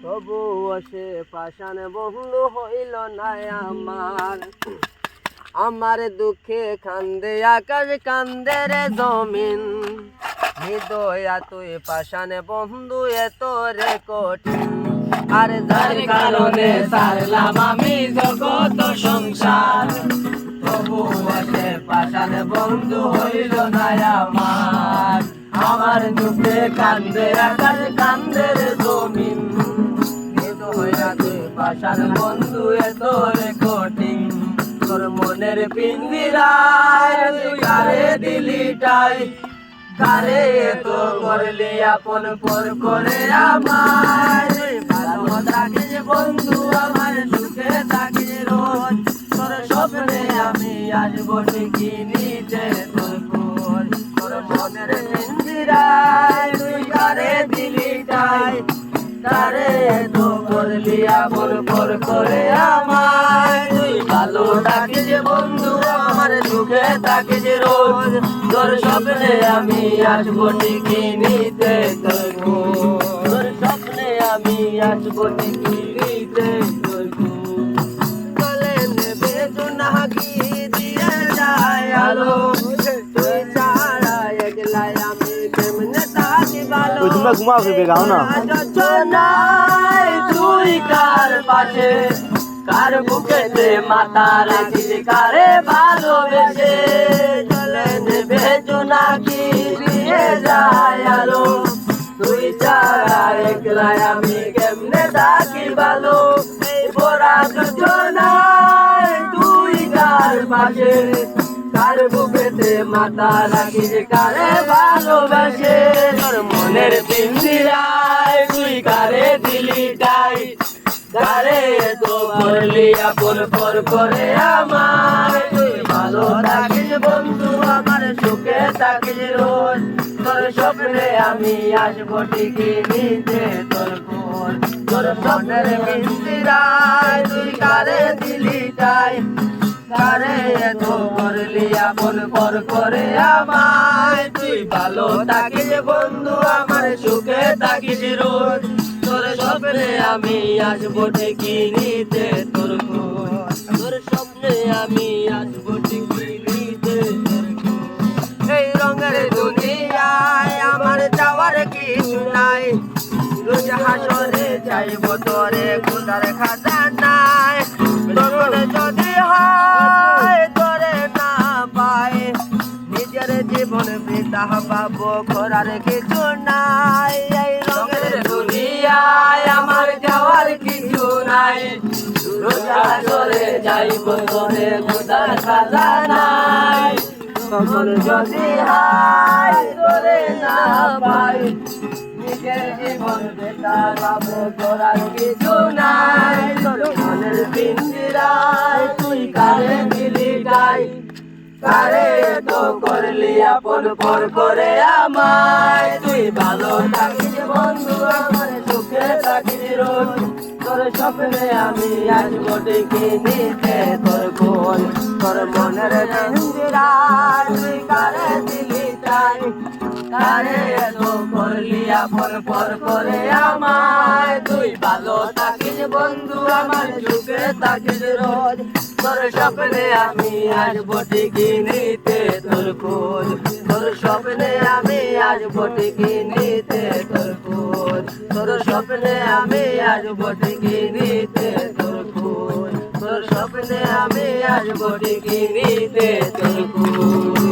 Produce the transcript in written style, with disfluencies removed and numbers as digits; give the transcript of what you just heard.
তবু সে পাষাণ বন্ধু হইল না আমার দুঃখে কান্দে আকাশ কান্দে রে জমিন হৃদয়া তুই পাষাণ বন্ধু এত রে কঠিন আর যার কারণে সারলাম আমি জগৎ সংসার তবু সে পাষাণ বন্ধু হইল না আমার দুঃখে কান্দে আকাশ কান্দে রে জমিন হৃদয়া তুই পাষাণ বন্ধু এত রে কঠিন তোর মনের পিঞ্জিরায় তুই কারে দিলি টাই কারে তো করলি আপন পর করে আমার ভালো থাকিস বন্ধু আমার সুখে থাকিস রোজ তোর স্বপ্নে আমি আসবো ঠিকই নিতে তোর খোঁজ তোর মনের পিঞ্জিরায় তুই কারে দিলি টাই কারে তো করলি আপন পর করে আমার ভালো থাকিস বন্ধু আমার সুখে থাকিস রোজ তোর স্বপ্নে আমি আসবো ঠিকই নিতে তোর স্বপ্নে আমি আসবো ঠিকই নিতে বলে নেবে জোনাকি দিয়ে যায় আলো তুই ছাড়া একলাই আমি কেমনে থাকি ভালো তোমরা ঘুমাও ফিরবে গাও না তুই কার পাশে কার বুকেতে মাথা রাখিস কারে ভালোবেসে চলে নেবে জোনাকি দিয়ে যায় আলো তুই ছাড়া একলাই আমি কেমনে থাকি ভালো এই বড়া যোজনায় তুই কার পাশে কার বুকেতে মাথা রাখিস কারে ভালোবেসে তোর মনের পিঞ্জিরায় তুই কারে দিলি টাই কারে তো করলি আপন পর করে আমার তুই ভালো থাকিস বন্ধু আমার সুখে থাকিস রোজ তোর স্বপ্নে আমি আসবো ঠিকই নিতে তোর কোল তোর স্বপ্নের পিঞ্জিরায় তুই কারে দিলি টাই কারে তো করলি আপন পর করে আমায় তুই ভালো থাকিস বন্ধু আমার সুখে থাকিস রোজ তোর স্বপ্নে আমি আসবো ঠিকই নিতে তোর খোঁজ তোর স্বপ্নে আমি আসবো ঠিকই নিতে তোর খোঁজ এই রঙের দুনিয়ায় আমার যাওয়ার কিছু নাই রোজ হাসরে যাইব তোরে খোদার খাজানায় তখন যদি হয় তোরে না পাই নিজের জীবন বৃথা পাবো করার কিছু নাই এই রঙের দুনিয়ায় আমার যাওয়ার কিছু নাই রোজ হাসরে যাইব তোরে খোদার খাজানায় তখন যদি হয় তোরে না পাই নিজের জীবন বেতা পাবো করার কিছু নাই তোর মনের পিঞ্জিরায় তুই কারে দিলি টাই কারে তো করলি আপন পর করে আমায় তুই ভালো থাকিস বন্ধু আমার সুখে থাকিস রোজ তোর স্বপ্নে আমি আসবো ঠিকই নিতে তোর কোল তোর মনের পিঞ্জিরায় তুই কারে দিলি টাই কারে তো করলি আপন পর করে আমায় তুই ভালো থাকিস বন্ধু আমার সুখে থাকিস রোজ তোর স্বপ্নে আমি আসবো ঠিকই নিতে তোর খোঁজ তোর স্বপ্নে আমি আসবো ঠিকই নিতে তোর খোঁজ তোর স্বপ্নে আমি আসবো ঠিকই নিতে তোর খোঁজ তোর স্বপ্নে আমি আসবো ঠিকই নিতে তোর খোঁজ